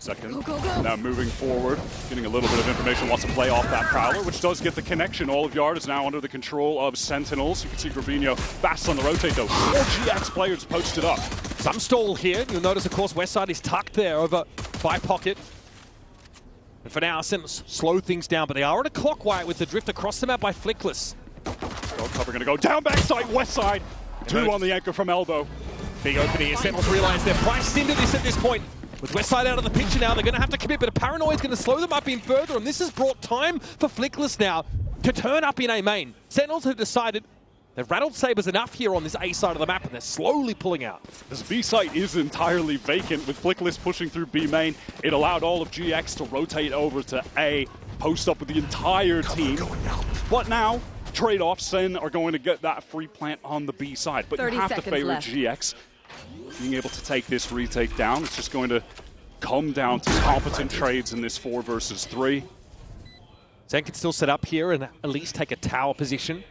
Zekken now moving forward, getting a little bit of information, wants to play off that Prowler, which does get the connection. All of Yard is now under the control of Sentinels. You can see Grubinho fast on the rotate though. 4 GX players posted up. Some stall here. You'll notice, of course, westside is tucked there over by Pocket. And for now, Sentinels slow things down, but they are at a clock wire with the drift across the map by Flickless. Gold cover going to go down backside, westside. 2 on the anchor from elbow. Big opening here. Sentinels realize they're priced into this at this point. With westside out of the picture now, they're going to have to commit, but a paranoia is going to slow them up in further, and this has brought time for Flickless now to turn up in A main. Sentinels have decided they've rattled sabers enough here on this A side of the map, and they're slowly pulling out. This B site is entirely vacant with Flickless pushing through B main. It allowed all of GX to rotate over to A, post up with the entire team. But now, trade-off, Sen are going to get that free plant on the B side. But you have to favor left. GX being able to take this retake down. It's just going to come down to competent trades in this 4 versus 3. Zen can still set up here and at least take a tower position.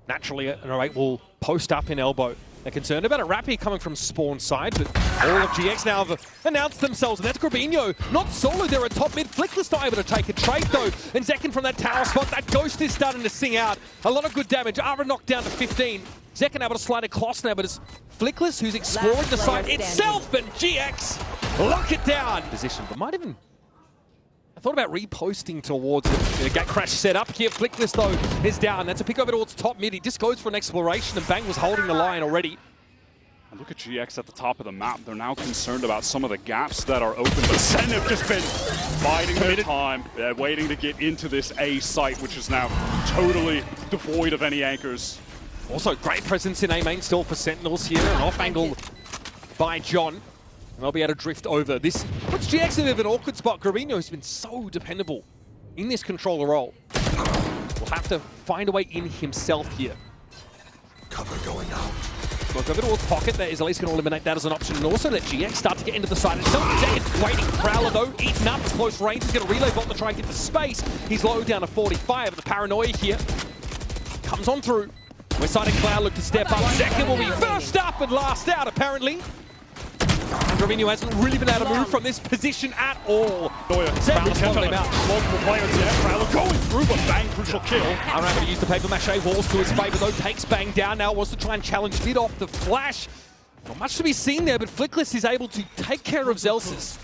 Naturally, an 08 will post up in elbow. They're concerned about a Rappy coming from spawn side, but all of GX now have announced themselves, and that's Grubinho. Not solo, they're at top mid. Flickless not able to take a trade though, and Zekken from that tower spot. That Ghost is starting to sing out. A lot of good damage. Ara knocked down to 15. Zekken able to slide across now, but it's Flickless who's exploring the site itself, and GX lock it down. Position, but might even... I thought about reposting towards it. Gate crash set up here. Flickless, though, is down. That's a pick over towards top mid. He just goes for an exploration, and Bang was holding the line already. And look at GX at the top of the map. They're now concerned about some of the gaps that are open, but Sen have just been biding their time, waiting to get into this A site, which is now totally devoid of any anchors. Also, great presence in A main still for Sentinels here. An off angle by John. And they'll be able to drift over. This puts GX in a bit of an awkward spot. Grubinho has been so dependable in this controller role. Will have to find a way in himself here. Cover going out. Look over towards Pocket. That is at least going to eliminate that as an option. And also let GX start to get into the side itself. Zekken waiting. Prowler, though, eaten up. Close range. He's going to relay bot to try and get the space. He's low down to 45. The paranoia here comes on through. Westside and Cloud look to step up. Zekken will be first up and last out, apparently. And Grubinho hasn't really been able to move from this position at all. Prowler's following him out. Multiple players here. Prowler going through, but Bang, crucial kill. Unable to use the paper mache walls to his favour, though. Takes Bang down now. Wants to try and challenge mid off the flash. Not much to be seen there, but Flickless is able to take care of Zellsis.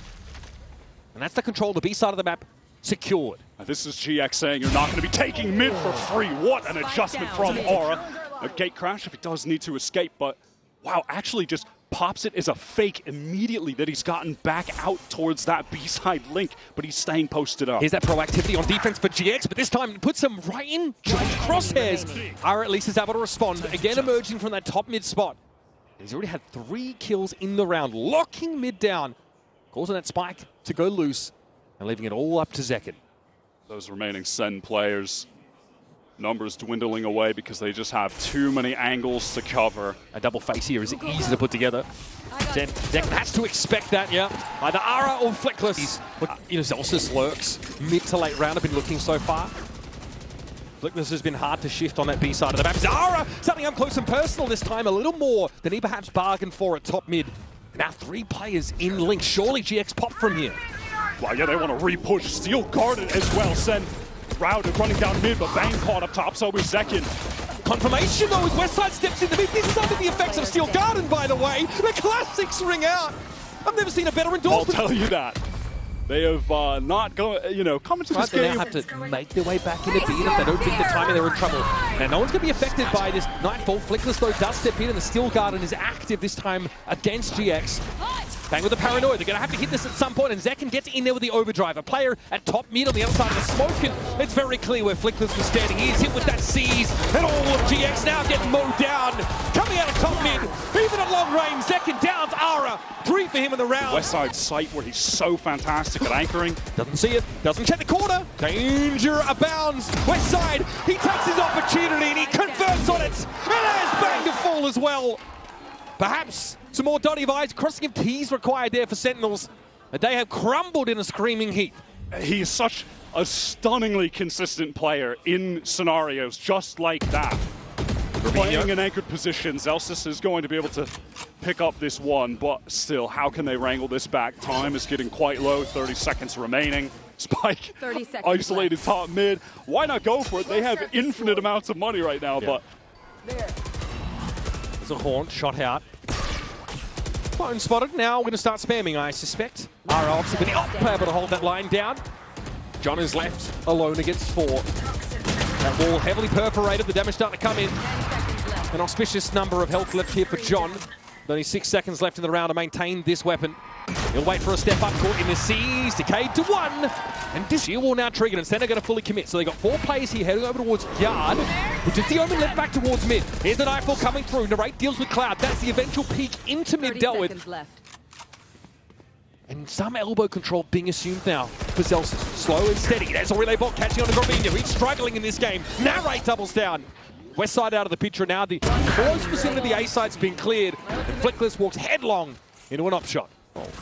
And that's the control of the B side of the map secured. This is GX saying you're not going to be taking mid for free. What an adjustment from Aura. A gate crash if it does need to escape, but wow, actually just pops it as a fake immediately that he's gotten back out towards that B-side link, but he's staying posted up. Here's that proactivity on defense for GX, but this time puts him right in crosshairs. Ara at least is able to respond, again emerging from that top mid spot. He's already had 3 kills in the round, locking mid down, causing that spike to go loose, and leaving it all up to Zekken. Those remaining Sen players, numbers dwindling away because they just have too many angles to cover. A double face here is easy to put together. Zekken has to expect that, yeah. Either Ara or Flickless. Zellsis lurks. Mid to late round have been looking so far. Flickless has been hard to shift on that B side of the map. Ara something up close and personal this time, a little more than he perhaps bargained for at top mid. Now 3 players in link. Surely GX pop from here. Well, yeah, they want to re-push. Steel guarded as well. Sen routed, running down mid, but Bang caught up top, so is Zekken. Confirmation though, as Westside steps in the mid. This is under the effects of Steel Garden, by the way. The classics ring out. I've never seen a better endorsement. I'll tell you that. They have not come into this game. They now have to make their way back in a beat. If they don't beat the timing, they're in trouble. Now, no one's going to be affected by this Nightfall. Flickless, though, does step in, and the Steel Garden is active this time against GX. Bang with the paranoia. They're going to have to hit this at some point, and Zekken gets in there with the overdrive. A player at top mid on the other side of the smoke, and it's very clear where Flickless was standing. He is hit with that seize, and all of GX now getting mowed down. Coming out of top mid, even at long range, Zekken down to Ara. 3 for him in the round. Westside site where he's so fantastic at anchoring. Doesn't see it, doesn't check the corner. Danger abounds. Westside, he takes his opportunity and he converts on it. And there's Bang to fall as well. Perhaps some more dotty of I's, crossing of T's required there for Sentinels. And they have crumbled in a screaming heap. He is such a stunningly consistent player in scenarios just like that. Playing in anchored position, Zellsis is going to be able to pick up this one, but still, how can they wrangle this back? Time is getting quite low, 30 seconds remaining. Spike, 30 seconds isolated left. top mid. Why not go for it? They have infinite amounts of money right now, but... There's a haunt, shot out. Phone spotted, now we're going to start spamming, I suspect. Our ults will be able to hold that line down. John is left alone against 4. That wall heavily perforated, the damage starting to come in. An auspicious number of health left here for John. Only 6 seconds left in the round to maintain this weapon. He'll wait for a step up, caught in the seas, decayed to 1. And this year will now trigger, and Sentinel going to fully commit. So they got 4 players here heading over towards Yard, which is the only left back towards mid. Here's the Nightfall coming through. Narrate deals with Cloud. That's the eventual peak into mid dealt with. Left. And some elbow control being assumed now for Zellsis. Slow and steady. There's a relay bot catching on to grubinho. He's struggling in this game. Narrate doubles down. West side out of the picture now. The close percent of the A side's been cleared. And Flickless walks headlong into an up shot.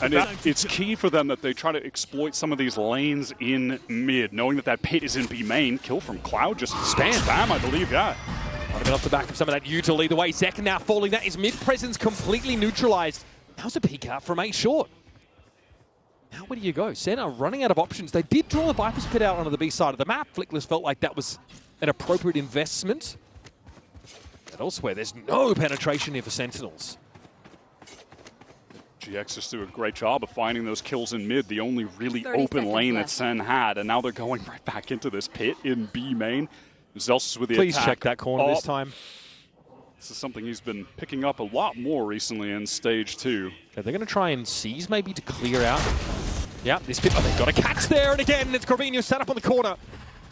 And it's key for them that they try to exploit some of these lanes in mid, knowing that that pit is in B main. Kill from Cloud, just spam, I believe, yeah. Might have been off the back of some of that U to lead the way. Zekken now falling. That is mid presence completely neutralized. Now's a peek out from A short. Now where do you go? Sen are running out of options. They did draw the Viper's Pit out onto the B side of the map. Flickless felt like that was an appropriate investment. But elsewhere, there's no penetration here for Sentinels. GX just do a great job of finding those kills in mid, the only really open lane that Sen had, and now they're going right back into this pit in B main. Zellsis with the Please attack. check that corner this time. This is something he's been picking up a lot more recently in stage 2. Okay, they're going to try and seize maybe to clear out. Yeah, this pit, they've got a catch there, and again, it's grubinho set up on the corner.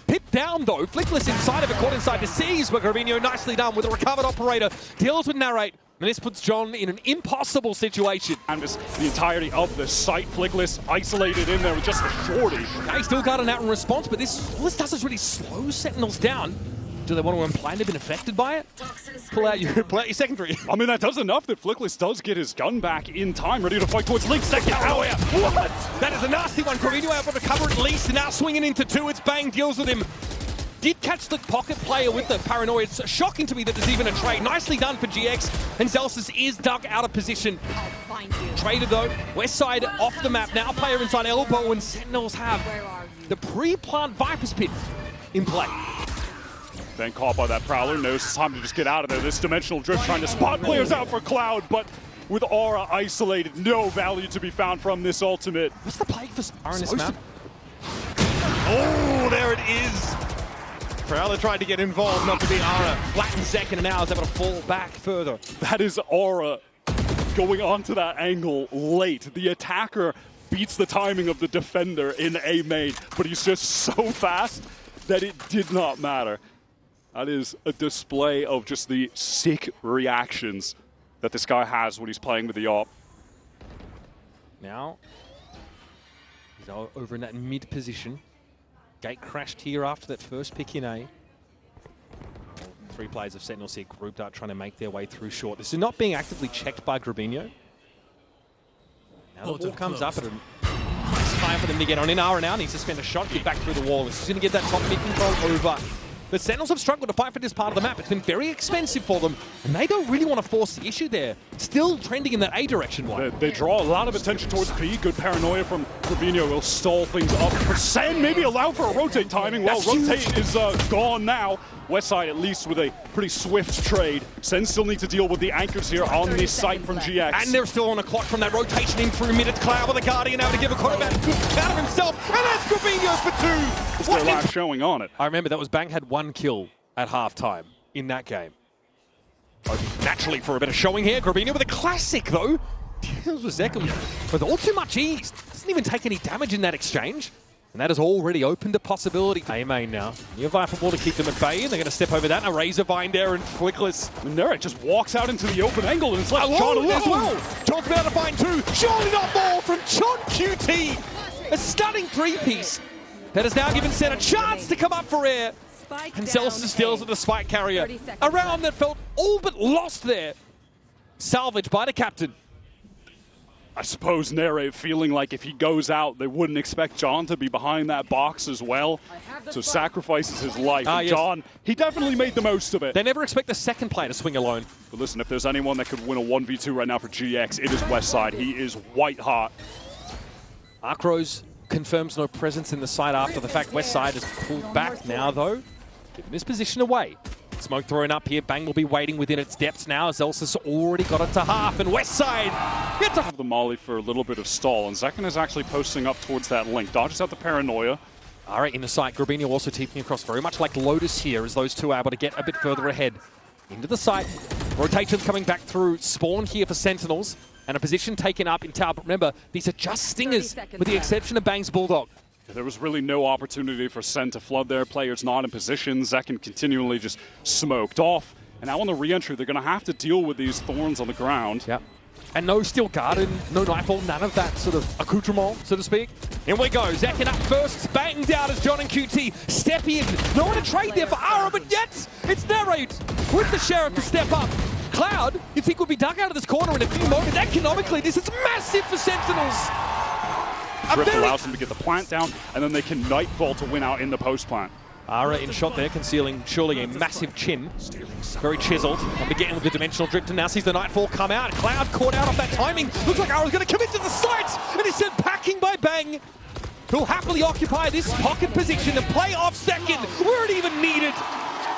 Pip down though, Flickless inside of it, caught inside to seize, but grubinho nicely done with a recovered operator. Deals with Narrate, and this puts John in an impossible situation. And just the entirety of the site, Flickless isolated in there with just a shorty. They still got an out in response, but all this does is really slow Sentinels down. Do they want to imply they've been affected by it? Pull out your secondary. I mean, that does enough that Flickless does get his gun back in time, ready to fight towards Link. Second, oh yeah, what? That is a nasty one. grubinho able to cover at least, and now swinging into 2. It's Bang deals with him. Did catch the pocket player with the paranoia. It's shocking to me that there's even a trade. Nicely done for GX, and Zellsis is dug out of position. Traded though, west side off the map. Now player inside elbow, and Sentinels have the pre-plant Viper's Pit in play. Then caught by that Prowler, knows it's time to just get out of there. This dimensional drift trying to spot players out for Cloud, but with Aura isolated, no value to be found from this ultimate. What's the play for Aura in this map? Oh, there it is. Prowler tried to get involved, not to be Aura. Flatten Zekken, and now is able to fall back further. That is Aura going onto that angle late. The attacker beats the timing of the defender in A main, but he's just so fast that it did not matter. That is a display of just the sick reactions that this guy has when he's playing with the AWP. Now, he's over in that mid position. Gate crashed here after that first pick in A. 3 players of Sentinels here grouped out, trying to make their way through short. This is not being actively checked by grubinho. Now the ball comes up at a nice time for them to get on in. Aura now needs to spend a shot, get back through the wall. This is going to get that top mid control over. The Sentinels have struggled to fight for this part of the map. It's been very expensive for them, and they don't really want to force the issue there. Still trending in that A direction one. They draw a lot of attention towards B. Good paranoia from grubinho will stall things up. For Sen, maybe allow for a rotate timing. Well, rotate is gone now. Westside at least with a pretty swift trade. Sen still need to deal with the anchors here on this site from GX. And they're still on a clock from that rotation in through mid. It's Cloud with a Guardian now to give a quarterback good out of himself. And that's grubinho for 2. It's their last showing on it. I remember that was Bang had 1 kill at halftime in that game. Naturally for a bit of showing here. grubinho with a classic though. Deals with Zekken with all too much ease. Doesn't even take any damage in that exchange. And that has already opened a possibility. A main now. New Viper ball to keep them at bay, and they're going to step over that. And a Razor Vine there and Flickless. And there it just walks out into the open angle, and it's left John alone as well. John's about to find 2. Surely not more from johnqt. A stunning 3-piece that has now given Sen a chance to come up for air. And Zellsis deals with the spike carrier. A round that felt all but lost there. Salvaged by the captain. I suppose Narrate feeling like if he goes out, they wouldn't expect John to be behind that box as well. So sacrifices his life. And yes. John, he definitely made the most of it. They never expect the second player to swing alone. But listen, if there's anyone that could win a 1v2 right now for GX, it is Westside. He is white hot. Arcrose confirms no presence in the side after the fact Westside has pulled back now, though. Giving his position away. Smoke thrown up here. Bang will be waiting within its depths now. Zellsis already got it to half, and Westside gets off The Molly for a little bit of stall, and zekken is actually posting up towards that link. Dodges out the paranoia. All right, in the site, grubinho also TPing across, very much like Lotus here, as those two are able to get a bit further ahead. Into the site. Rotations coming back through. Spawn here for Sentinels, and a position taken up in tower. But remember, these are just stingers, with the exception of Bang's Bulldog. There was really no opportunity for Sen to flood their players not in position. zekken continually just smoked off. And now on the re-entry, they're going to have to deal with these thorns on the ground. Yep. And no Steel Garden, no Nightfall, none of that sort of accoutrement, so to speak. In we go. zekken up first, banged out as johnqt step in. No one to trade there for Ara, but yet it's Narrate with the Sheriff to step up. Cloud, you'd think would be dug out of this corner in a few moments. Economically, this is massive for Sentinels. Drift allows them to get the plant down, and then they can Nightfall to win out in the post-plant. Ara in shot there, concealing surely a massive chin. Very chiseled. And beginning with the dimensional drift, and now sees the Nightfall come out. Cloud caught out of that timing. Looks like Ara's going to commit to the site, and is sent packing by Bang, who'll happily occupy this pocket position and play off zekken where it even needed.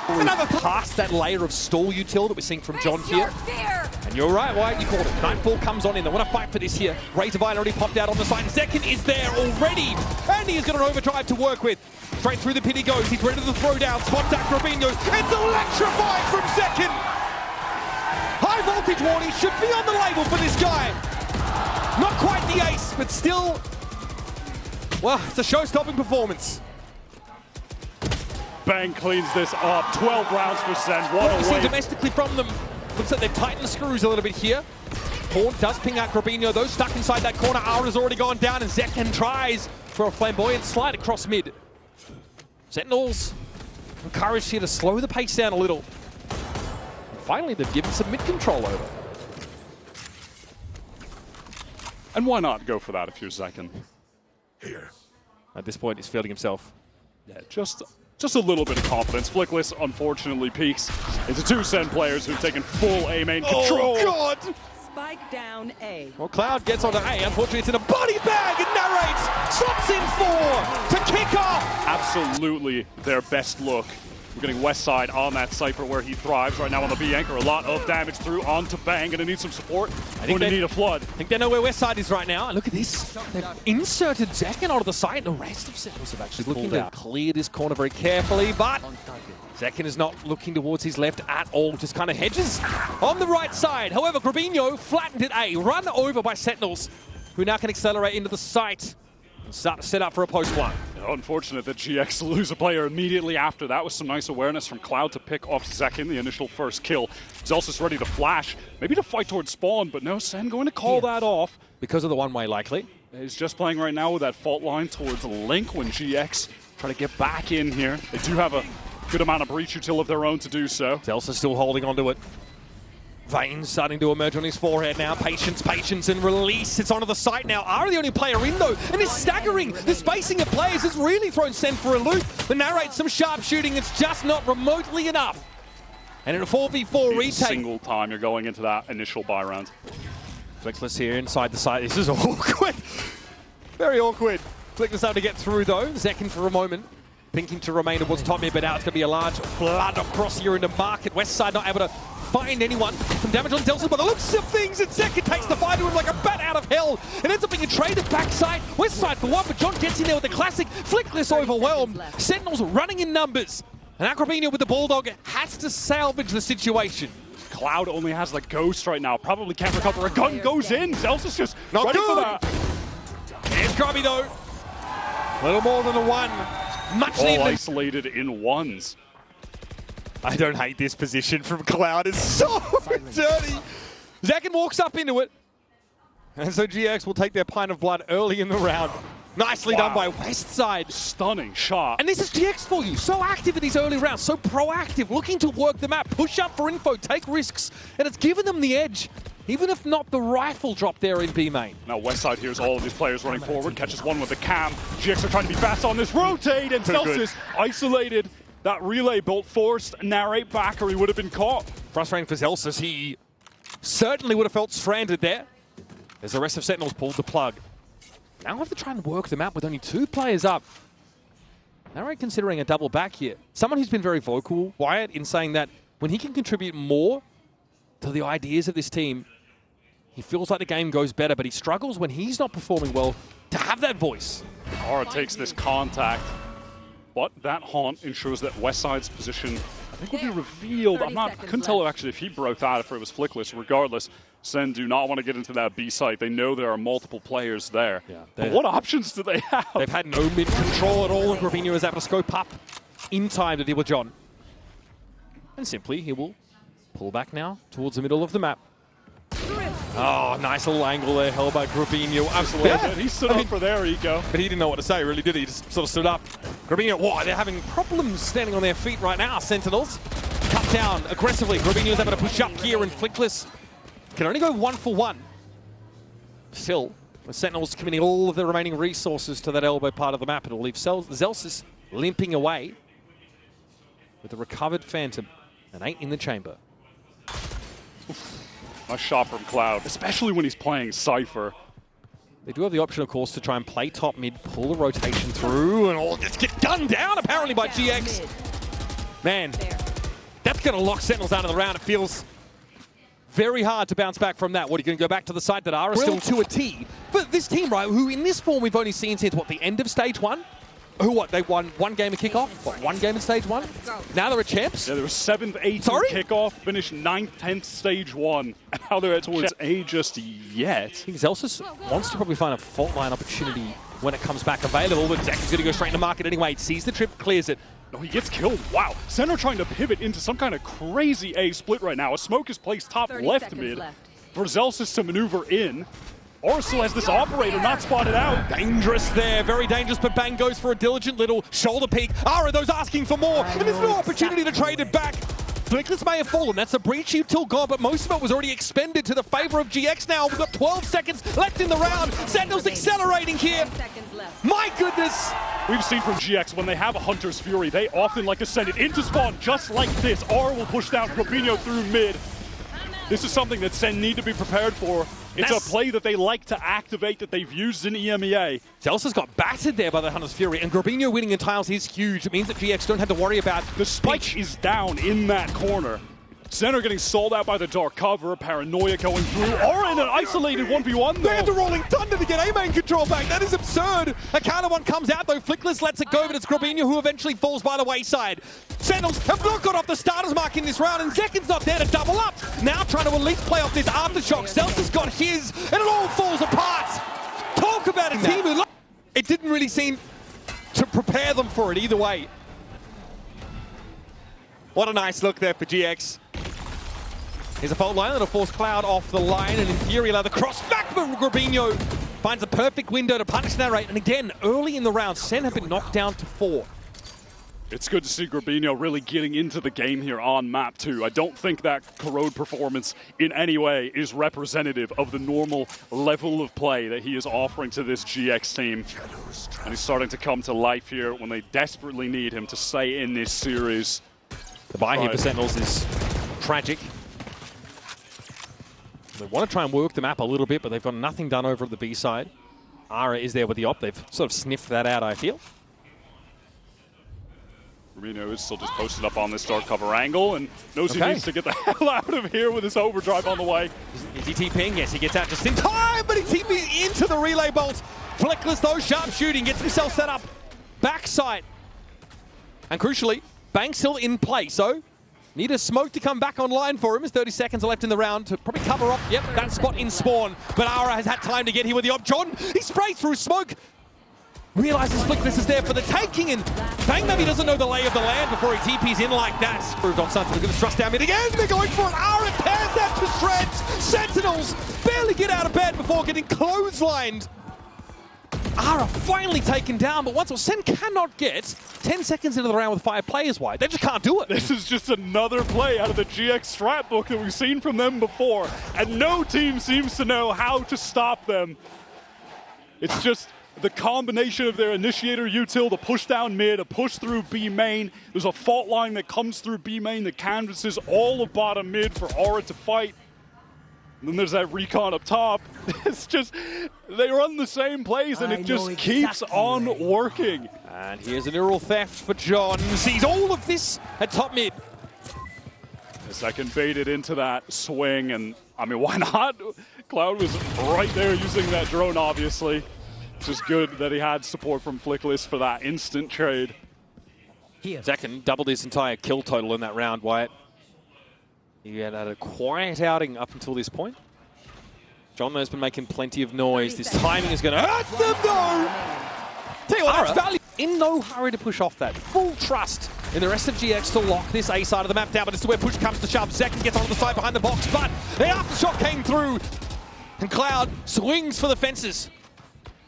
Another past that layer of stall util that we're seeing from John here. And you're right, Wyatt, you called it. Nightfall comes on in. They want to fight for this here. Razorvine already popped out on the side. zekken is there already. And he has got an overdrive to work with. Straight through the pit he goes. He's ready to throw down. Spots at grubinho. It's electrifying from zekken. High voltage warning should be on the label for this guy. Not quite the ace, but still, well, it's a show-stopping performance. Bang cleans this up. 12 rounds for Sen. What We a see way. domestically from them. Looks like they've tightened the screws a little bit here. Horn does ping out grubinho. Those stuck inside that corner. Ara's already gone down, and zekken tries for a flamboyant slide across mid. Sentinels encouraged here to slow the pace down a little. And finally, they've given some mid control over. And why not go for that if you're zekken? Here. At this point, he's feeling himself. Yeah, just a little bit of confidence. Flickless, unfortunately, peaks into two Sen players who've taken full A main control. Oh, God! Spike down A. Well, Cloud gets onto A. Unfortunately, it's in a body bag, and Narrate slots in 4 to kick off. Absolutely their best look. We're getting Westside on that Cypher where he thrives right now on the B anchor. A lot of damage through onto Bang. Gonna need some support. Going to need a flood. I think they know where Westside is right now. And look at this. They've inserted zekken onto the site. The rest of Sentinels have actually looking to clear this corner very carefully, but zekken is not looking towards his left at all. Just kind of hedges on the right side. However, grubinho flattened at A. Run over by Sentinels, who now can accelerate into the site and start to set up for a post-one. Unfortunate that GX lose a player immediately after that. Was some nice awareness from Cloud to pick off zekken, the initial first kill. Zellsis ready to flash, maybe to fight towards spawn, but no, Sen going to call that off. Because of the one-way, likely. He's just playing right now with that fault line towards Link when GX try to get back in here. They do have a good amount of breach util of their own to do so. Zellsis still holding onto it. Veins starting to emerge on his forehead now. Patience, patience, and release. It's onto the site now. Ara the only player in, though, and it's staggering. The spacing of players has really thrown Sen for a loop. The Narrate some sharp shooting. It's just not remotely enough. And in a 4v4 retake. Single time you're going into that initial buy round. Flickless here inside the site. This is awkward. Very awkward. Flickless able to get through, though. zekken for a moment, thinking to remain towards top mid, but now it's going to be a large flood across here into market. Westside not able to find anyone. Some damage on Zellsis, but the looks of things, and zekken takes the fight to him like a bat out of hell. It ends up being a trade of backside. Westside for one, but John gets in there with the classic. Flickless overwhelmed. Sentinels running in numbers. And grubinho with the Bulldog has to salvage the situation. Cloud only has the Ghost right now. Probably can't recover. A gun goes in. Zellsis just Not ready good. for that. There's Grubby, though. A little more than a one. Much All needed. isolated in ones. I don't hate this position from Cloud. It's so dirty. zekken walks up into it. And so GX will take their pint of blood early in the round. Nicely done by Westside. Stunning shot. And this is GX for you. So active in these early rounds. So proactive. Looking to work the map. Push up for info. Take risks. And it's given them the edge. Even if not the rifle drop there in B main. Now westside hears all of these players running forward, catches one with the cam. GX are trying to be fast on this rotate, and Zellsis isolated. That relay bolt forced Narrate back, or he would have been caught. Frustrating for Zellsis. He certainly would have felt stranded there. As the rest of Sentinels pulled the plug. Now have to try and work the map with only 2 players up. Narrate considering a double back here. Someone who's been very vocal, Wyatt, in saying that when he can contribute more to the ideas of this team, he feels like the game goes better, but he struggles when he's not performing well to have that voice. Aura takes this contact, but that haunt ensures that westside's position, I think, will be revealed. I couldn't tell actually if he broke that, if it was Flickless. Regardless, Sen do not want to get into that B site. They know there are multiple players there. Yeah, but what options do they have? They've had no mid control at all, and grubinho is able to scope up in time to deal with John. And simply, he will pull back now towards the middle of the map. Oh, nice little angle there held by grubinho. Absolutely. Yeah, he stood up for their ego. But he didn't know what to say, really, did he? He just sort of stood up. grubinho, wow, they're having problems standing on their feet right now, Sentinels. Cut down aggressively. grubinho's able to push up here, and Flickless can only go 1 for 1. Still, with Sentinels committing all of the remaining resources to that elbow part of the map, it'll leave Zellsis limping away with a recovered Phantom and 8 in the chamber. Nice shot from Cloud, especially when he's playing Cypher. They do have the option, of course, to try and play top mid, pull the rotation through, and all just get gunned down, apparently, by GX. Man, that's going to lock Sentinels out of the round. It feels very hard to bounce back from that. What, are you going to go back to the side that are still to a T? But this team, right, who in this form we've only seen since, what, the end of stage 1? Who, what, they won 1 game of kickoff? What, 1 game in stage 1? Now they're at champs? Yeah, they were 7th, 8th in kickoff, finished 9th, 10th stage 1. And now they're towards A just yet. I think Zellsis wants to probably find a fault line opportunity when it comes back available, but Zach is going to go straight into market anyway. Sees the trip, clears it. No, he gets killed. Wow. Center trying to pivot into some kind of crazy A split right now. A smoke is placed top left mid for Zellsis to maneuver in. Orso has this operator not spotted out. Dangerous there, very dangerous, but Bang goes for a diligent little shoulder peek. Ara, those asking for more, and there's no opportunity to trade it back. Flickless may have fallen, that's a breach util gone, but most of it was already expended to the favor of GX now. We've got 12 seconds left in the round. Sentinels accelerating here. My goodness. We've seen from GX, when they have a Hunter's Fury, they often like to send it into spawn just like this. Aura will push down grubinho through mid. This is something that Sen need to be prepared for. It's a play that they like to activate, that they've used in EMEA. Zellsis got battered there by the Hunter's Fury, and grubinho winning in tiles is huge. It means that GX don't have to worry about the spike is down in that corner. Center getting sold out by the dark cover, paranoia going through, or in an isolated 1v1 though. They have the Rolling Thunder to get A-main control back, that is absurd! A counter one comes out though, Flickless lets it go, but it's grubinho who eventually falls by the wayside. Sentinels have not got off the starter's mark in this round, and Zekken's not there to double up. Now trying to at least play off this aftershock. Zellsis got his, and it all falls apart! Talk about a team who, it didn't really seem to prepare them for it either way. What a nice look there for GX. Here's a fault line that'll force Cloud off the line, and in theory allow the cross back, but grubinho finds a perfect window to punish Narrate. And again, early in the round, Sen have been knocked down to 4. It's good to see grubinho really getting into the game here on map 2. I don't think that Corrode performance in any way is representative of the normal level of play that he is offering to this GX team. And he's starting to come to life here when they desperately need him to stay in this series. The buy here for Sentinels is tragic. They want to try and work the map a little bit, but they've got nothing done over at the B side. Ara is there with the op. They've sort of sniffed that out, I feel. grubinho is still just posted up on this dark cover angle and knows he needs to get the hell out of here with his overdrive on the way. Is he TPing? Yes, he gets out just in time, but he TPs into the relay bolt. Flickless, though, sharp shooting, gets himself set up. Backside. And crucially, Bang still in play, so need a smoke to come back online for him as 30 seconds are left in the round to probably cover up, yep, that spot in spawn. But Ara has had time to get here with the op. John, he sprays through smoke. Realizes Flickless is there for the taking, and Bang maybe doesn't know the lay of the land before he TPs in like that. Proved on Sunset, they're going to thrust down mid again. They're going for it. Ara tears that to shreds. Sentinels barely get out of bed before getting clotheslined. Ara finally taken down, but once Sen cannot get 10 seconds into the round with 5 players wide. They just can't do it. This is just another play out of the GX strat book that we've seen from them before, and no team seems to know how to stop them. It's just the combination of their initiator util, the push down mid, a push through B main. There's a fault line that comes through B main that canvases all of bottom mid for Aura to fight. And then there's that recon up top. It's just, they run the same plays and it just keeps on working. And here's a neural theft for John. Sees all of this at top mid. The second baited into that swing, and I mean, why not? Cloud was right there using that drone, obviously. It's just good that he had support from Flickless for that instant trade. Zekken doubled his entire kill total in that round, Wyatt. He had a quiet outing up until this point. John has been making plenty of noise. This timing is going to hurt them, though! Tell you what, that's value. In no hurry to push off that. Full trust in the rest of GX to lock this A side of the map down, but it's where push comes to shove. Zekken gets onto the side behind the box, but the aftershock came through. And Cloud swings for the fences.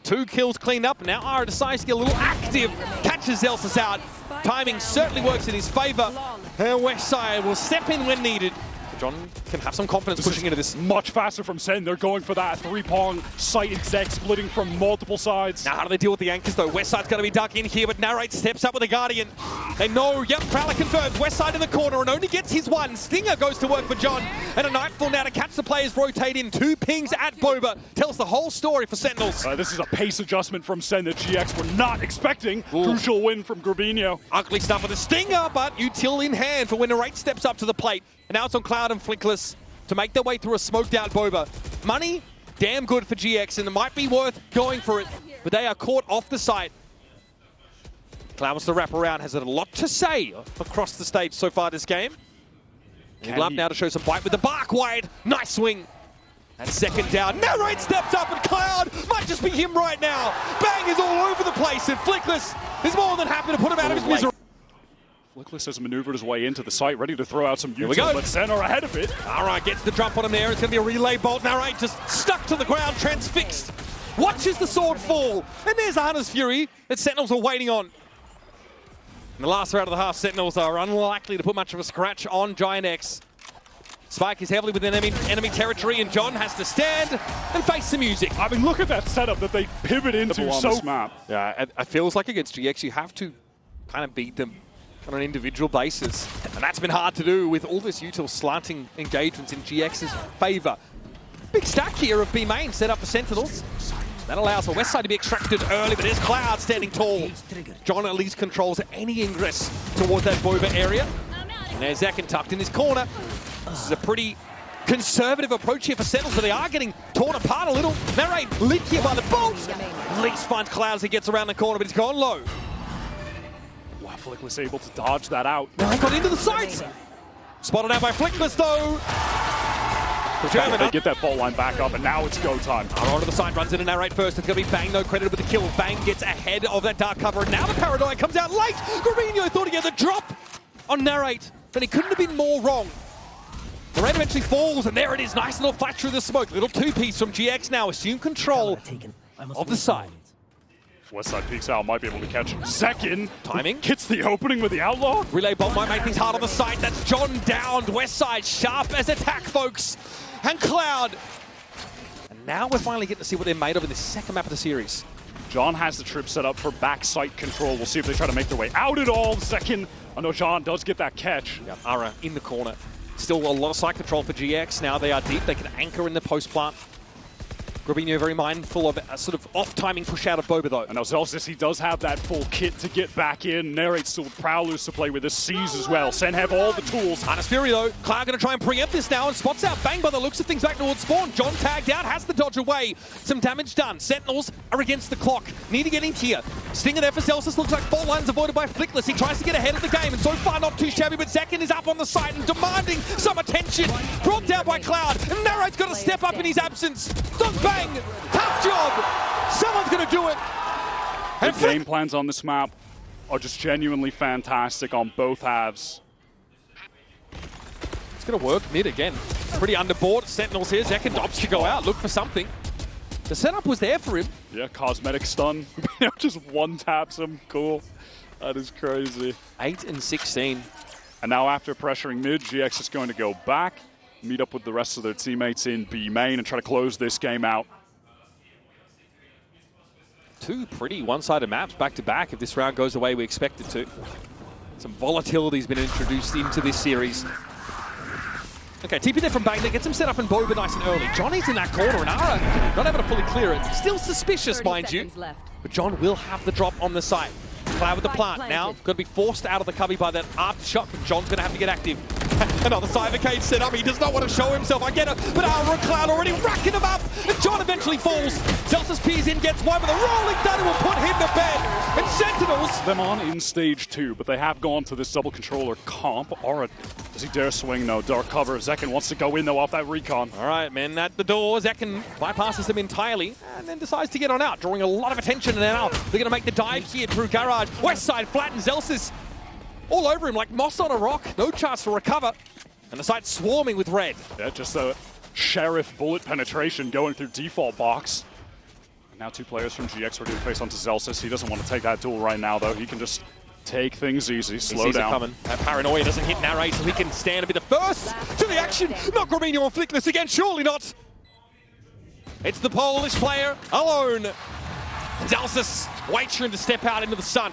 2 kills cleaned up. Now Ara decides to get a little active. Catches Zellsis out. Timing certainly works in his favor. And westside will step in when needed. John can have some confidence pushing into this. Much faster from Sen. They're going for that 3-prong site exec splitting from multiple sides. Now how do they deal with the anchors though? Westside's going to be dug in here, but Narrate steps up with the Guardian. They know, yep, Prowler confirms. Westside in the corner and only gets his one. Stinger goes to work for John. And a Nightfall now to catch the players rotate in. 2 pings at Boba. Tells the whole story for Sentinels. This is a pace adjustment from Sen that GX were not expecting. Ooh. Crucial win from Grubinho. Ugly stuff with the Stinger, but util in hand for when Narrate steps up to the plate. And now it's on Cloud and Flickless to make their way through a smoked out Boba. Money, damn good for GX, and it might be worth going for it, but they are caught off the site. Cloud wants to wrap around, has a lot to say across the stage so far this game. He'd love now to show some bite with the bark wide. Nice swing. And second down. Narrate steps up, and Cloud might just be him right now. Bang is all over the place, and Flickless is more than happy to put him out of his misery. Flickless has maneuvered his way into the site, ready to throw out some util, but Sen are ahead of it. Alright, gets the jump on him there. It's going to be a relay bolt. Narrate just stuck to the ground, transfixed. Watches the sword fall. And there's a Hunter's Fury that Sentinels are waiting on. In the last round of the half, Sentinels are unlikely to put much of a scratch on GIANTX. Spike is heavily within enemy territory, and John has to stand and face the music. I mean, look at that setup that they pivot into on this map. Yeah, it feels like against GX, you have to kind of beat them on an individual basis. And that's been hard to do with all this util slanting engagements in GX's favor. Big stack here of B main set up for Sentinels. That allows the west side to be extracted early, but there's Cloud standing tall. John at least controls any ingress towards that Boba area. And there's Zekken tucked in his corner. This is a pretty conservative approach here for Sentinels, but they are getting torn apart a little. Narrate lit here by the bolt. At least finds Cloud as he gets around the corner, but he's gone low. Flickless able to dodge that out. Now he got into the sights. Spotted out by Flickless though. They get that fault line back up, and now it's go time. Onto the side, runs in and Narrate first. It's going to be Bang, no credit with the kill. Bang gets ahead of that dark cover, and now the Paradigm comes out late. Grubinho thought he had the drop on Narrate, but he couldn't have been more wrong. Narrate eventually falls, and there it is. Nice little flash through the smoke. Little 2-piece from GX now. Assume control of the side. Westside peeks out, might be able to catch Zekken. Timing. Gets the opening with the Outlaw. Relay bomb might make things hard on the side. That's John downed. Westside sharp as attack, folks. And Cloud. And now we're finally getting to see what they're made of in the second map of the series. John has the trip set up for back site control. We'll see if they try to make their way out at all. Zekken, I know John does get that catch. Yep, Ara in the corner. Still a lot of site control for GX. Now they are deep. They can anchor in the post plant. Grubinho very mindful of a sort of off-timing push out of Boba, though. And now Zellsis, he does have that full kit to get back in. Narrate's still Prowlers to play with. The C's as well. Sen have all the tools. Hunter's Fury, though. Cloud going to try and preempt this now and spots out Bang by the looks of things back towards spawn. John tagged out, has the dodge away. Some damage done. Sentinels are against the clock. Need to get in here. Stinger there for Zellsis. Looks like fault lines avoided by Flickless. He tries to get ahead of the game, and so far not too shabby, but Zekken is up on the site and demanding some attention. Brought down by Cloud, and Narrate's got to step up in his absence. Does Bang. Tough job. Someone's going to do it. The game plans on this map are just genuinely fantastic on both halves. It's going to work mid again. Pretty underboard. Sentinels here. Zekken opts to go out. Look for something. The setup was there for him. Yeah, cosmetic stun. Just one taps him. Cool. That is crazy. 8 and 16. And now after pressuring mid, GX is going to go back, meet up with the rest of their teammates in B main and try to close this game out. Two pretty one-sided maps back-to-back if this round goes the way we expect it to. Some volatility has been introduced into this series. Okay, TP there from Bang, that gets him set up in Boba nice and early. Johnny's in that corner, and Ara not able to fully clear it. Still suspicious, mind you. But John will have the drop on the site. Cloud with the plant. Now, going to be forced out of the cubby by that aftershock. John's going to have to get active. Another Cybercade set up. He does not want to show himself. I get it. But Ara and Cloud already racking him up. And John eventually falls. Zellsis pees in, gets one with a rolling thunder will put him to bed. And Sentinels. Them on in stage 2, but they have gone to this double controller comp. Aura, does he dare swing? No. Dark cover. Zekken wants to go in though off that recon. All right, men at the door. Zekken bypasses them entirely and then decides to get on out, drawing a lot of attention. And now they're going to make the dive here through Garage. Westside flattens Zellsis all over him like moss on a rock. No chance to recover. And the site's swarming with red. Yeah, just a sheriff bullet penetration going through default box. And now two players from GX are going to face onto Zellsis. He doesn't want to take that duel right now, though. He can just take things easy, slow down. Coming. That paranoia doesn't hit Narrate, so he can stand and be the first to the action. Not grubinho or Flickless again, surely not. It's the Polish player alone. Zellsis waits for him to step out into the sun.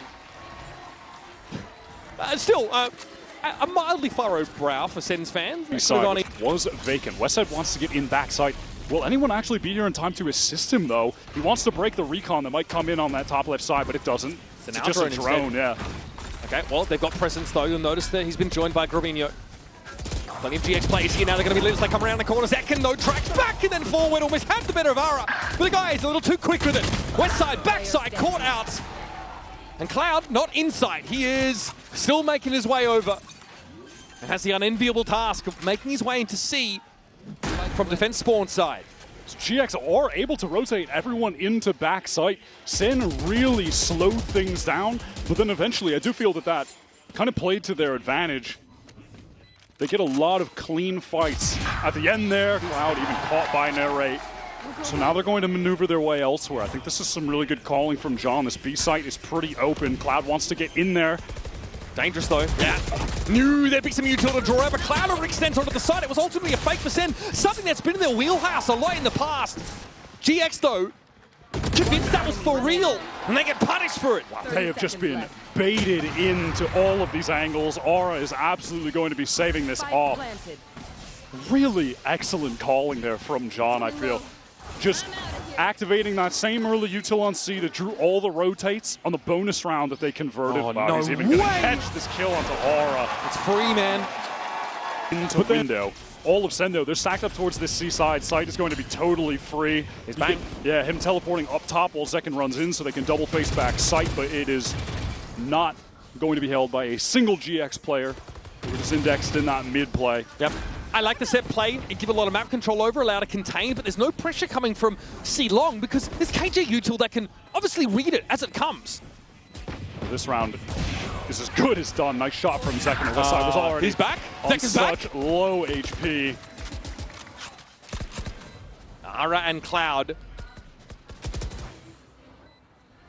Still, a mildly furrowed brow for Sen's fans. Side was vacant. Westside wants to get in backside. Will anyone actually be here in time to assist him, though? He wants to break the recon that might come in on that top left side, but it doesn't. It's just a drone, yeah. Okay, well, they've got presence, though. You'll notice that he's been joined by grubinho. Plenty of GX players here now. They're going to be lit as they come around the corner. Zekken, no tracks back and then forward. Almost had the better of Ara. But the guy is a little too quick with it. Westside, backside, caught out. And Cloud, not inside. He is still making his way over. And has the unenviable task of making his way into C from defense spawn side. GX are able to rotate everyone into backside. Sen really slowed things down, but then eventually I do feel that that kind of played to their advantage. They get a lot of clean fights. At the end there, Cloud even caught by Narrate. So now they're going to maneuver their way elsewhere. I think this is some really good calling from John. This B site is pretty open. Cloud wants to get in there. Dangerous though. Yeah. Knew there'd be some utility to draw out, but Cloud overextends onto the side. It was ultimately a fake for Sen. Something that's been in their wheelhouse a lot in the past. GX though, convinced that was for real, and they get punished for it. Wow, they have just been baited into all of these angles. Aura is absolutely going to be saving this off. Really excellent calling there from John, I feel. Just activating that same early util on C that drew all the rotates on the bonus round that they converted. Oh, wow, no he's even going to way. catch this kill onto Aura. It's free, man. Into window. All of Sendo, they're stacked up towards this C side. Site is going to be totally free. He's back. Yeah, him teleporting up top while Zekken runs in so they can double face back Site, but it is not going to be held by a single GX player who is indexed in that mid play. Yep. I like the set play. It give a lot of map control over, allow to contain, but there's no pressure coming from C long because there's KJ util that can obviously read it as it comes. This round is as good as done. Nice shot from Zekken. Westside was already he's back. on Zekken's such back. low HP. Ara and Cloud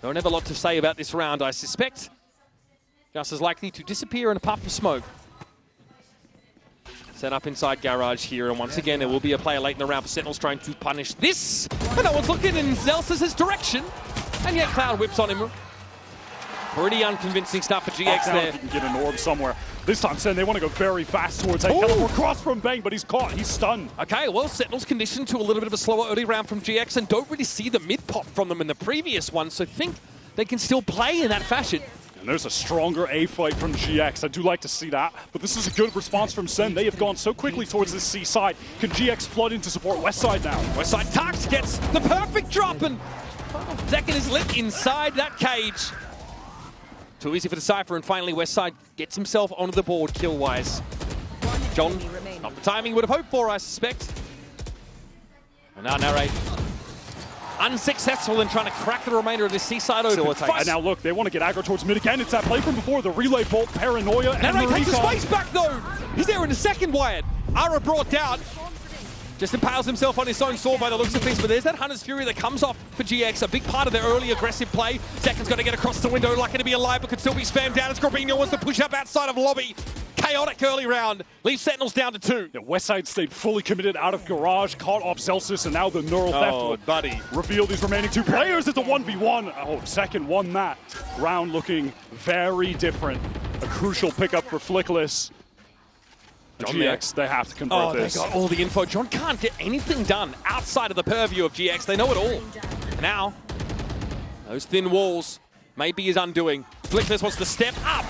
don't have a lot to say about this round, I suspect. Just as likely to disappear in a puff of smoke. Set up inside Garage here, and once again, there will be a player late in the round for Sentinels trying to punish this. And no one's looking in Zellsis' direction, and yet Cloud whips on him. Pretty unconvincing stuff for GX there. If you can get an orb somewhere. This time, Sen, they want to go very fast towards A. Teleport cross from Bang, but he's caught. He's stunned. Okay, well, Sentinels conditioned to a little bit of a slower early round from GX, and don't really see the mid pop from them in the previous one, so think they can still play in that fashion. And there's a stronger A fight from GX. I do like to see that. But this is a good response from Sen. They have gone so quickly towards this C side. Can GX flood in to support Westside now? Westside Tux gets the perfect drop, and Zekken is lit inside that cage. Too easy for the Cypher, and finally Westside gets himself onto the board kill-wise. John, not the timing would have hoped for, I suspect. And now Narrate. Unsuccessful in trying to crack the remainder of this seaside open. And now look, they want to get aggro towards mid again. It's that play from before, the relay bolt, paranoia, and Narrate takes the recon. space back though. He's there in a second, Wyatt. Ara brought down. Just impales himself on his own sword by the looks of things, but there's that Hunter's Fury that comes off for GX, a big part of their early aggressive play. Zekken's got to get across the window, lucky to be alive, but could still be spammed down as grubinho wants to push up outside of lobby. Chaotic early round, leaves Sentinels down to 2. Yeah, westside stayed fully committed out of garage, caught off Zellsis, and now the neural theft will reveal these remaining 2 players. It's a 1v1. Oh, Zekken won that round, looking very different. A crucial pickup for Flickless. GX, they have to convert this. They got all the info. John can't get anything done outside of the purview of GX. They know it all. And now, those thin walls may be his undoing. Flickless wants to step up.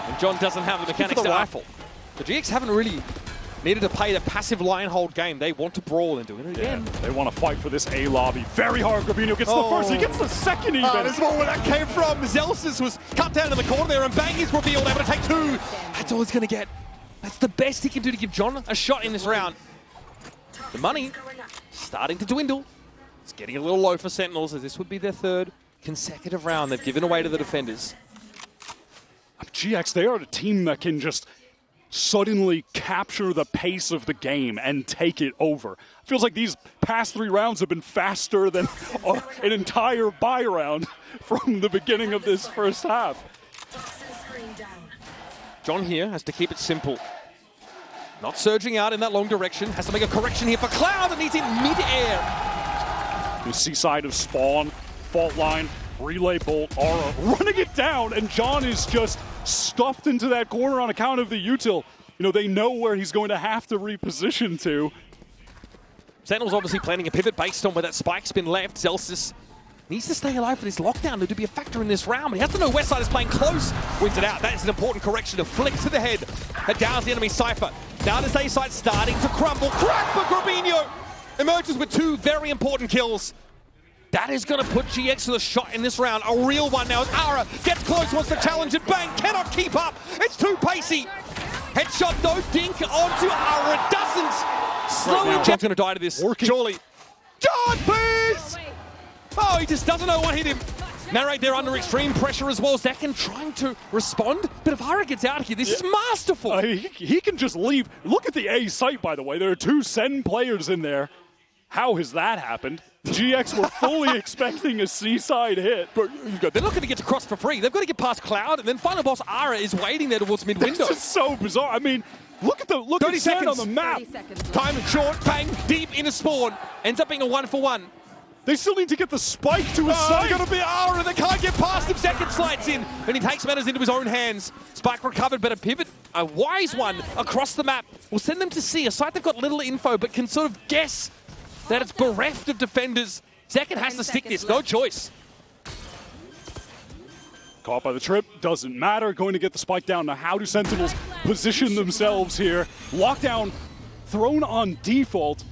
And John doesn't have the mechanics to rifle. The GX haven't really needed to play the passive line hold game. They want to brawl and do it again. They want to fight for this A lobby. Very hard. Grubinho gets the first. He gets the second even. This is where that came from. Zellsis was cut down in the corner there, and bang is revealed. Able to take 2. That's all he's going to get. That's the best he can do to give John a shot in this round. The money starting to dwindle. It's getting a little low for Sentinels, as this would be their 3rd consecutive round they've given away to the defenders. GX, they are a team that can just suddenly capture the pace of the game and take it over. It feels like these past 3 rounds have been faster than an entire bye round from the beginning of this first half. John here has to keep it simple. Not surging out in that long direction. Has to make a correction here for Cloud, and he's in mid-air. The seaside of Spawn, fault line, relay bolt, Aura running it down, and John is just stuffed into that corner on account of the util. You know, they know where he's going to have to reposition to. Sentinel's obviously planning a pivot based on where that spike's been left. Zellsis needs to stay alive for this lockdown to be a factor in this round, but he has to know westside is playing close. Wins it out. That is an important correction. A flick to the head that downs the enemy Cypher. Down as A side starting to crumble. Crack for grubinho! Emerges with 2 very important kills. That is going to put GX with a shot in this round. A real one now as Aura gets close, wants to challenge it. Bang, cannot keep up. It's too pacey. Headshot, no dink onto Aura. Doesn't. Slowly, John's going to die to this. Surely. John, please! Oh, he just doesn't know what hit him. Narrate there under extreme pressure as well. Zekken trying to respond, but if Aura gets out of here, this is masterful. He can just leave. Look at the A site, by the way. There are 2 Sen players in there. How has that happened? GX were fully expecting a seaside hit. But they're not going to get to cross for free. They've got to get past Cloud, and then final boss Aura is waiting there towards mid-window. This is so bizarre. I mean, look at 30 Sen seconds on the map. Time is short. Bang, deep into spawn. Ends up being a 1-for-1. They still need to get the spike to his side. They're going to be Aura. They can't get past him. Zekken slides in, and he takes matters into his own hands. Spike recovered, but a pivot, a wise one, across the map will send them to C. A site they've got little info, but can sort of guess that it's bereft of defenders. Zekken has to stick this, no choice. Caught by the trip, doesn't matter. Going to get the spike down. Now how do Sentinels position themselves here? Lockdown thrown on default.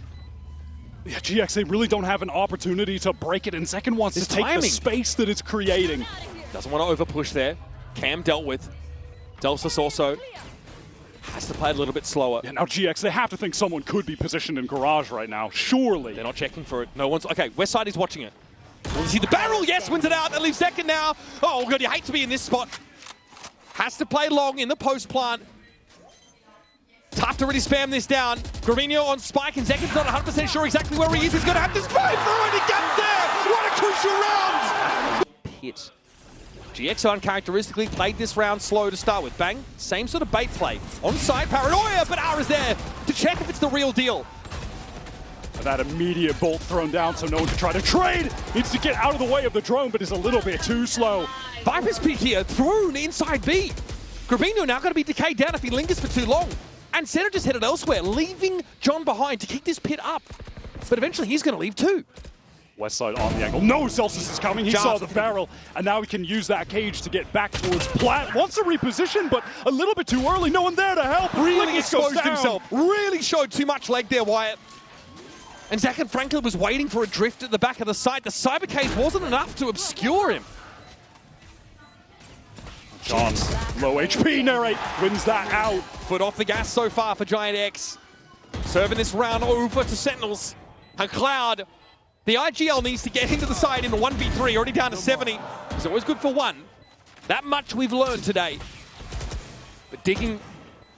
Yeah, GX, they really don't have an opportunity to break it, and Zekken wants to take the space that it's creating. Doesn't want to overpush there. Cam dealt with. Zellsis also has to play a little bit slower. Yeah, now GX, they have to think someone could be positioned in garage right now, surely. They're not checking for it. No one's... Okay, westside is watching it. Will you see the barrel? Yes, wins it out. That leaves Zekken now. Oh, God, you hate to be in this spot. Has to play long in the post plant. Tough to really spam this down. Grubinho on spike, and Zekken's not 100% sure exactly where he is. He's going to have to spray through, and he gets there! What a crucial round! Hit. GX uncharacteristically played this round slow to start with. Bang, same sort of bait play. Onside paranoia, but Aura's there to check if it's the real deal. That immediate bolt thrown down, so no one can try to trade. Needs to get out of the way of the drone, but is a little bit too slow. Viper's peak here, thrown inside B. Grubinho now going to be decayed down if he lingers for too long. And Senna just headed elsewhere, leaving John behind to keep this pit up. But eventually he's going to leave too. Westside on the angle. No, Zellsis is coming. He saw the barrel, and now he can use that cage to get back towards Plat. Wants to reposition, but a little bit too early. No one there to help. Really exposed himself. Really showed too much leg there, Wyatt. And Zekken Franklin was waiting for a drift at the back of the site. The cyber cage wasn't enough to obscure him. John, low HP, narrate, wins that out. Foot off the gas so far for GIANTX. Serving this round over to Sentinels. And Cloud, the IGL needs to get into the side in the 1v3, already down to 70. It's always good for one. That much we've learned today. But digging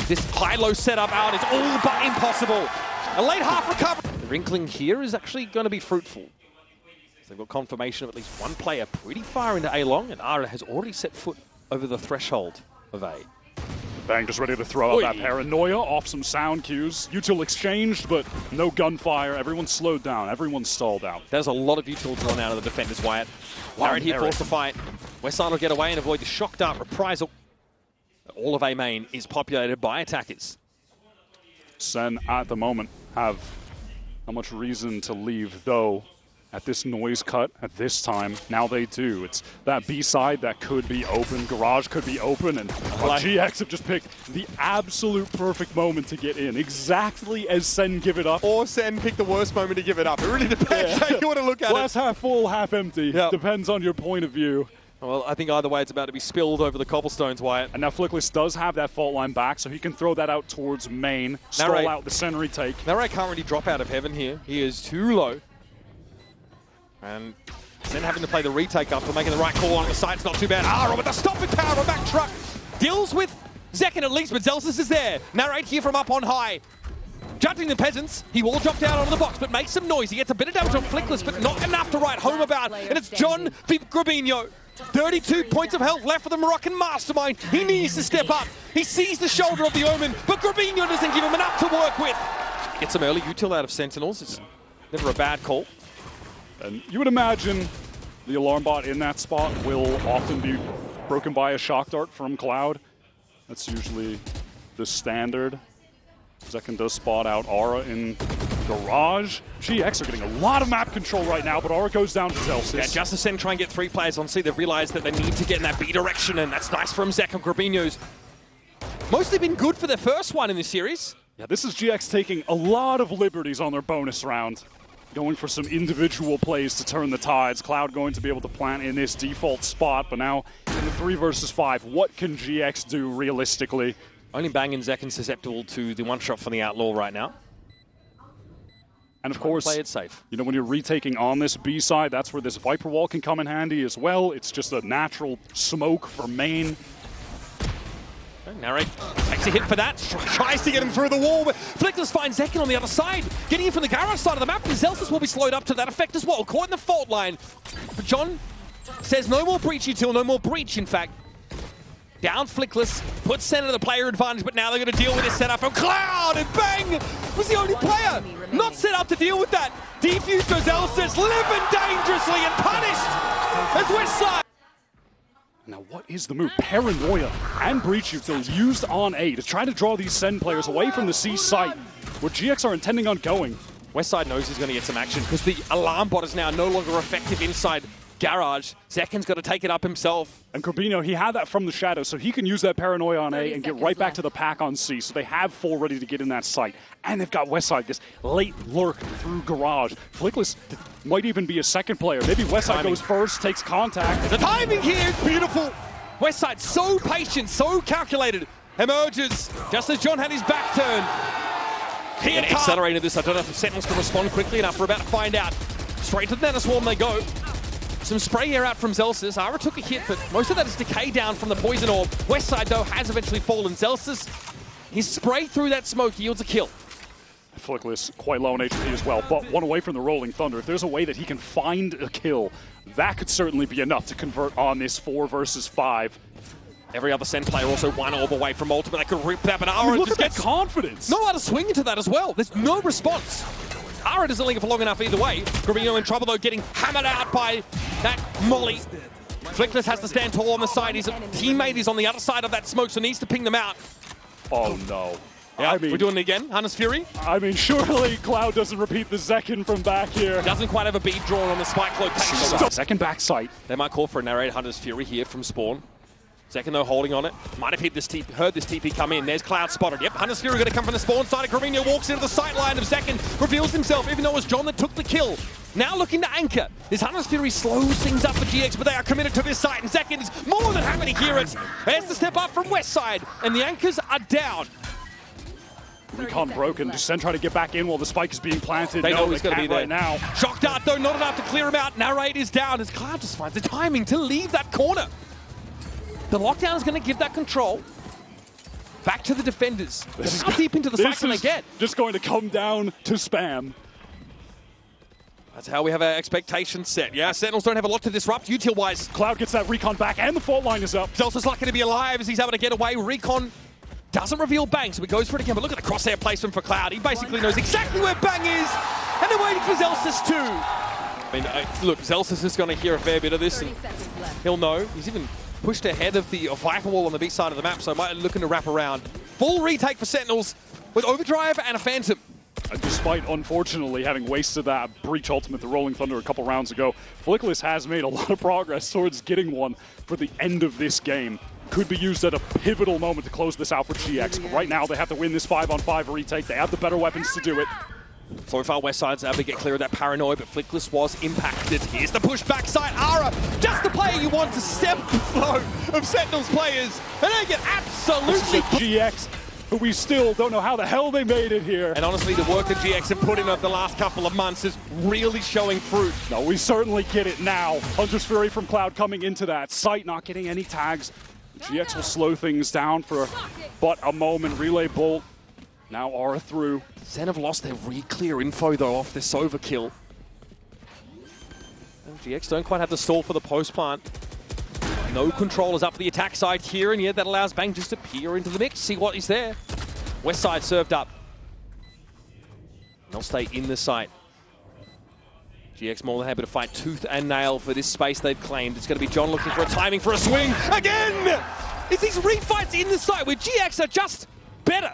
this high-low setup out is all but impossible. A late half recovery. The wrinkling here is actually going to be fruitful. So they've got confirmation of at least one player pretty far into A long, and Ara has already set foot over the threshold of A. Bang just ready to throw out that paranoia off some sound cues. Util exchanged, but no gunfire. Everyone's slowed down. Everyone's stalled out. There's a lot of Util drawn out of the defenders, Wyatt. Larry here forced to fight. Westside will get away and avoid the shock dart reprisal. All of A main is populated by attackers. Sen at the moment have not much reason to leave, though. At this noise cut, at this time, now they do. It's that B side that could be open, garage could be open, and GX have just picked the absolute perfect moment to get in, exactly as Sen give it up. Or Sen picked the worst moment to give it up. It really depends how you want to look at Glass half full, half empty. Yep. Depends on your point of view. Well, I think either way it's about to be spilled over the cobblestones, Wyatt. And now Flickless does have that fault line back, so he can throw that out towards main, stall out the center retake. Narray can't really drop out of heaven here. He is too low. And then having to play the retake after making the right call on the side. It's not too bad. Ara with the stopping power of back truck. Deals with zekken at least, but Zellsis is there. Narrate here from up on high. Judging the peasants, he will drop down onto the box, but makes some noise. He gets a bit of damage on Flickless, but not enough to write home about. And it's John the Grubinho. 32 points of health left for the Moroccan mastermind. He needs to step up. He sees the shoulder of the Omen, but Grubinho doesn't give him enough to work with. Get some early util out of Sentinels. It's never a bad call. And you would imagine the alarm bot in that spot will often be broken by a shock dart from Cloud. That's usually the standard. Zekken does spot out Aura in garage. GX are getting a lot of map control right now, but Aura goes down to Zellsis. Yeah, just to send try and get 3 players on C. They've realized that they need to get in that B direction, and that's nice from Zekken. Grubinho's mostly been good for their first one in this series. Yeah, this is GX taking a lot of liberties on their bonus round. Going for some individual plays to turn the tides. Cloud going to be able to plant in this default spot, but now in the 3 versus 5, what can GX do realistically? Only Bang and Zekken susceptible to the one shot from the Outlaw right now. And of course, play it safe. You know, when you're retaking on this B side, that's where this Viper wall can come in handy as well. It's just a natural smoke for main. Narrate takes a hit for that, tries to get him through the wall, but Flickless finds Zekken on the other side, getting in from the garage side of the map, and Zellsis will be slowed up to that effect as well, caught in the fault line. But John says no more breach until no more breach, in fact. Down Flickless, puts Sen into the player advantage, but now they're going to deal with this setup from Cloud, and Bang was the only player not set up to deal with that. Defused to Zellsis, living dangerously and punished as westside. Now, what is the move? Paranoia and Breach Util used on A to try to draw these Sen players away from the C site, where GX are intending on going. Westside knows he's going to get some action because the alarm bot is now no longer effective inside garage. Zekken's got to take it up himself. And Grubinho, he had that from the shadow, so he can use that paranoia on A and get right back to the pack on C. So they have 4 ready to get in that site. And they've got Westside, this late lurk through garage. Flickless might even be a second player. Maybe Westside goes first, takes contact. The timing here is beautiful. Westside so patient, so calculated. Emerges just as John had his back turned. He accelerated this. I don't know if the Sentinels can respond quickly enough. We're about to find out. Straight to the Nanoswarm they go. Some spray air out from Zellsis. Ara took a hit, but most of that is decay down from the poison orb. Westside, though, has eventually fallen. Zellsis, his spray through that smoke yields a kill. Flickless quite low in HP as well, but one away from the Rolling Thunder. If there's a way that he can find a kill, that could certainly be enough to convert on this 4 versus 5. Every other Sen player also 1 orb away from ultimate. That could rip that, but Ara look just at gets that confidence. not allowed to swing into that as well. There's no response. Ara doesn't linger for long enough either way. Grubinho in trouble though, getting hammered out by that molly. Flickless has to stand tall on the side. His teammate is on the other side of that smoke, so needs to ping them out. Oh no. Yeah, I mean, we're doing it again. Hunter's Fury. I mean, surely Cloud doesn't repeat the Zekken from back here. Doesn't quite have a bead drawn on the spike location. Second back sight. They might call for a narrate Hunter's Fury here from Spawn. Zekken though holding on it. Might have hit this heard this TP come in. There's Cloud spotted. Yep, Hunter's Fury going to come from the Spawn side. Grubinho walks into the sight line of Zekken, reveals himself, even though it was John that took the kill. Now looking to anchor. This Hunter's Fury slows things up for GX, but they are committed to this site, and Zekken is more than happy to hear it. There's the step up from Westside, and the anchors are down. Recon broken. Descent trying to get back in while the spike is being planted. They know he's going to be there right now. Shock dart though, not enough to clear him out. Narrate is down as Cloud just finds the timing to leave that corner. The lockdown is going to give that control. Back to the defenders. How deep into the site can they get? Just going to come down to spam. That's how we have our expectations set. Yeah, Sentinels don't have a lot to disrupt util-wise. Cloud gets that recon back, and the fault line is up. Zellsis lucky to be alive as he's able to get away. Recon doesn't reveal Bang, so he goes for it again. But look at the crosshair placement for Cloud. He basically knows exactly where Bang is, and they're waiting for Zellsis too. I mean, look, Zellsis is going to hear a fair bit of this, and he'll know. He's even pushed ahead of the Viper wall on the B side of the map, so might be looking to wrap around. Full retake for Sentinels with Overdrive and a Phantom. Despite, unfortunately, having wasted that Breach Ultimate, the Rolling Thunder, a couple rounds ago, Flickless has made a lot of progress towards getting one for the end of this game. Could be used at a pivotal moment to close this out for GX, but right now they have to win this 5-on-5 retake. They have the better weapons to do it. So far, Westside's able to get clear of that paranoia, but Flickless was impacted. Here's the push backside. Ara, just the player you want to stem the flow of Sentinels players, and they get absolutely GX. But we still don't know how the hell they made it here. And honestly, the work that GX have put in over the last couple of months is really showing fruit. No, we certainly get it now. Hunter's Fury from Cloud coming into that site, not getting any tags. GX will slow things down for but a moment. Relay Bolt, now Aura through. Zen have lost their re-clear info though off this overkill. And GX don't quite have the stall for the post plant. No controllers up the attack side here, and yet that allows Bang just to peer into the mix, see what is there. Westside served up. They'll stay in the site. GX more than happy to fight tooth and nail for this space they've claimed. It's going to be John looking for a timing for a swing. Again! It's these refights in the site where GX are just better.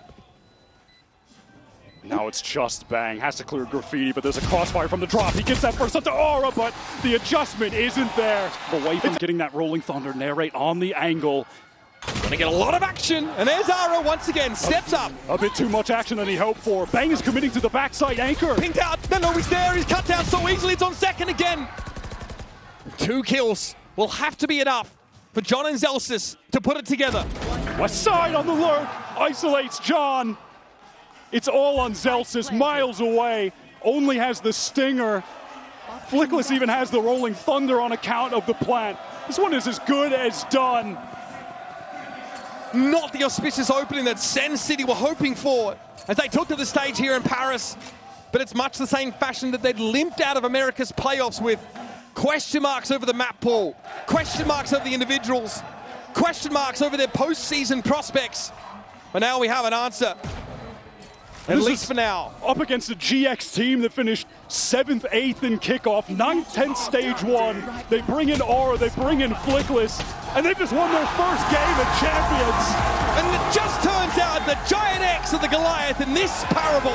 Now it's just Bang. Has to clear Graffiti, but there's a crossfire from the drop. He gets that first up to Aura, but the adjustment isn't there. Away from getting that Rolling Thunder, narrate on the angle. Gonna get a lot of action, and there's Aura once again, steps up. A bit too much action than he hoped for. Bang is committing to the backside anchor. Pinked out, no, he's there, he's cut down so easily, it's on second again. 2 kills will have to be enough for John and Zellsis to put it together. Westside on the lurk, isolates John. It's all on Zellsis, miles away, only has the stinger. Flickless even has the Rolling Thunder on account of the plant. This one is as good as done. Not the auspicious opening that Sen City were hoping for as they took to the stage here in Paris, but it's much the same fashion that they'd limped out of America's playoffs with. Question marks over the map pool, question marks over the individuals, question marks over their postseason prospects. But now we have an answer. At least for now. Up against a GX team that finished 7th, 8th in kickoff, 9th, 10th stage 1. They bring in Aura, they bring in Flickless, and they just won their first game at Champions. And it just turns out that GIANTX are the Goliath in this parable.